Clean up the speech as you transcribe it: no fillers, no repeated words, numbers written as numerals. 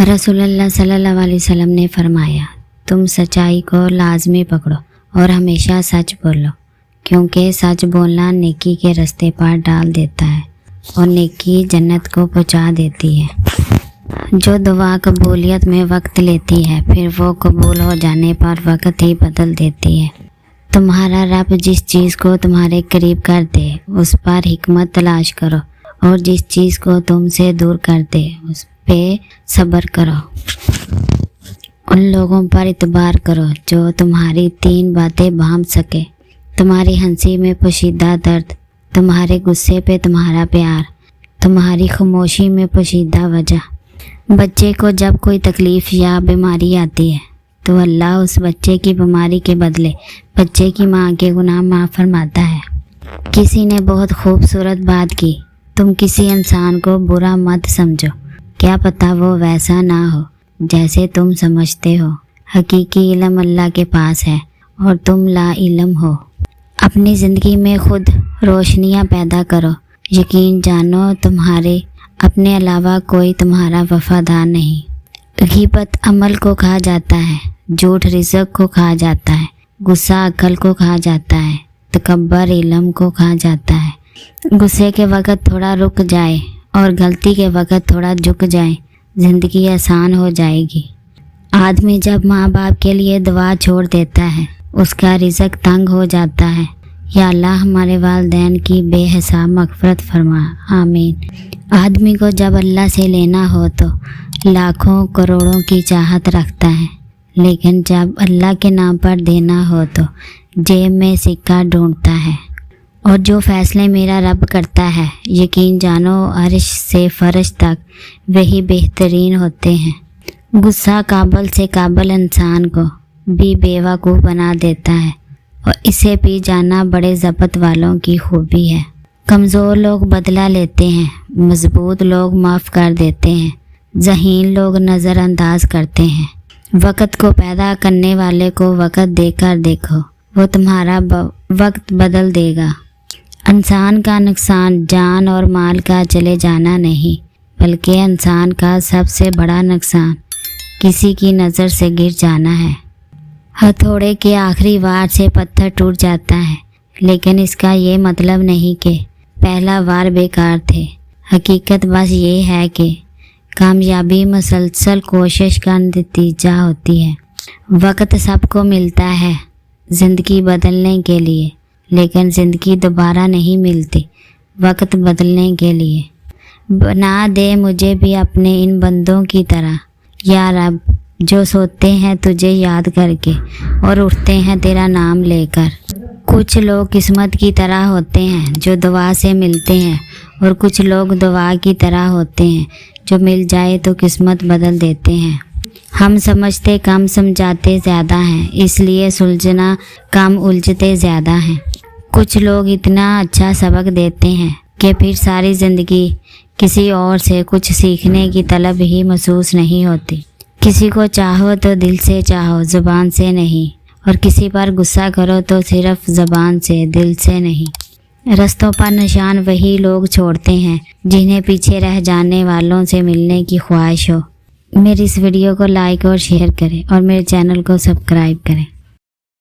رسول اللہ صلی اللہ علیہ وسلم نے فرمایا، تم سچائی کو لازمی پکڑو اور ہمیشہ سچ بولو، کیونکہ سچ بولنا نیکی کے راستے پر ڈال دیتا ہے اور نیکی جنت کو پہنچا دیتی ہے۔ جو دعا قبولیت میں وقت لیتی ہے، پھر وہ قبول ہو جانے پر وقت ہی بدل دیتی ہے۔ تمہارا رب جس چیز کو تمہارے قریب کر دے اس پر حکمت تلاش کرو، اور جس چیز کو تم سے دور کر دے اس پہ صبر کرو۔ ان لوگوں پر اعتبار کرو جو تمہاری 3 باتیں بھانپ سکے، تمہاری ہنسی میں پوشیدہ درد، تمہارے غصے پہ تمہارا پیار، تمہاری خاموشی میں پوشیدہ وجہ۔ بچے کو جب کوئی تکلیف یا بیماری آتی ہے تو اللہ اس بچے کی بیماری کے بدلے بچے کی ماں کے گناہ معاف فرماتا ہے۔ کسی نے بہت خوبصورت بات کی، تم کسی انسان کو برا مت سمجھو، کیا پتہ وہ ویسا نہ ہو جیسے تم سمجھتے ہو۔ حقیقی علم اللہ کے پاس ہے اور تم لا علم ہو۔ اپنی زندگی میں خود روشنیاں پیدا کرو، یقین جانو تمہارے اپنے علاوہ کوئی تمہارا وفادار نہیں۔ غیبت عمل کو کھا جاتا ہے، جھوٹ رزق کو کھا جاتا ہے، غصہ عقل کو کھا جاتا ہے، تکبر علم کو کھا جاتا ہے۔ غصے کے وقت تھوڑا رک جائے اور غلطی کے وقت تھوڑا جھک جائے، زندگی آسان ہو جائے گی۔ آدمی جب ماں باپ کے لیے دعا چھوڑ دیتا ہے اس کا رزق تنگ ہو جاتا ہے۔ یا اللہ ہمارے والدین کی بے حساب مغفرت فرما، آمین۔ آدمی کو جب اللہ سے لینا ہو تو لاکھوں کروڑوں کی چاہت رکھتا ہے، لیکن جب اللہ کے نام پر دینا ہو تو جیب میں سکہ ڈھونڈتا ہے۔ اور جو فیصلے میرا رب کرتا ہے، یقین جانو عرش سے فرش تک وہی بہترین ہوتے ہیں۔ غصہ قابل سے قابل انسان کو بھی بیوقوف بنا دیتا ہے، اور اسے پی جانا بڑے ضبط والوں کی خوبی ہے۔ کمزور لوگ بدلہ لیتے ہیں، مضبوط لوگ معاف کر دیتے ہیں، ذہین لوگ نظر انداز کرتے ہیں۔ وقت کو پیدا کرنے والے کو وقت دے کر دیکھو، وہ تمہارا وقت بدل دے گا۔ انسان کا نقصان جان اور مال کا چلے جانا نہیں، بلکہ انسان کا سب سے بڑا نقصان کسی کی نظر سے گر جانا ہے۔ ہتھوڑے کے آخری وار سے پتھر ٹوٹ جاتا ہے، لیکن اس کا یہ مطلب نہیں کہ پہلا وار بیکار تھے۔ حقیقت بس یہ ہے کہ کامیابی مسلسل کوشش کا نتیجہ ہوتی ہے۔ وقت سب کو ملتا ہے زندگی بدلنے کے لیے، لیکن زندگی دوبارہ نہیں ملتی وقت بدلنے کے لیے۔ بنا دے مجھے بھی اپنے ان بندوں کی طرح، یا رب، جو سوتے ہیں تجھے یاد کر کے اور اٹھتے ہیں تیرا نام لے کر۔ کچھ لوگ قسمت کی طرح ہوتے ہیں جو دعا سے ملتے ہیں، اور کچھ لوگ دعا کی طرح ہوتے ہیں جو مل جائے تو قسمت بدل دیتے ہیں۔ ہم سمجھتے کم سمجھاتے زیادہ ہیں، اس لیے سلجھنا کم الجھتے زیادہ ہیں۔ کچھ لوگ اتنا اچھا سبق دیتے ہیں کہ پھر ساری زندگی کسی اور سے کچھ سیکھنے کی طلب ہی محسوس نہیں ہوتی۔ کسی کو چاہو تو دل سے چاہو، زبان سے نہیں، اور کسی پر غصہ کرو تو صرف زبان سے، دل سے نہیں۔ رستوں پر نشان وہی لوگ چھوڑتے ہیں جنہیں پیچھے رہ جانے والوں سے ملنے کی خواہش ہو۔ میری اس ویڈیو کو لائک اور شیئر کریں اور میرے چینل کو سبسکرائب کریں۔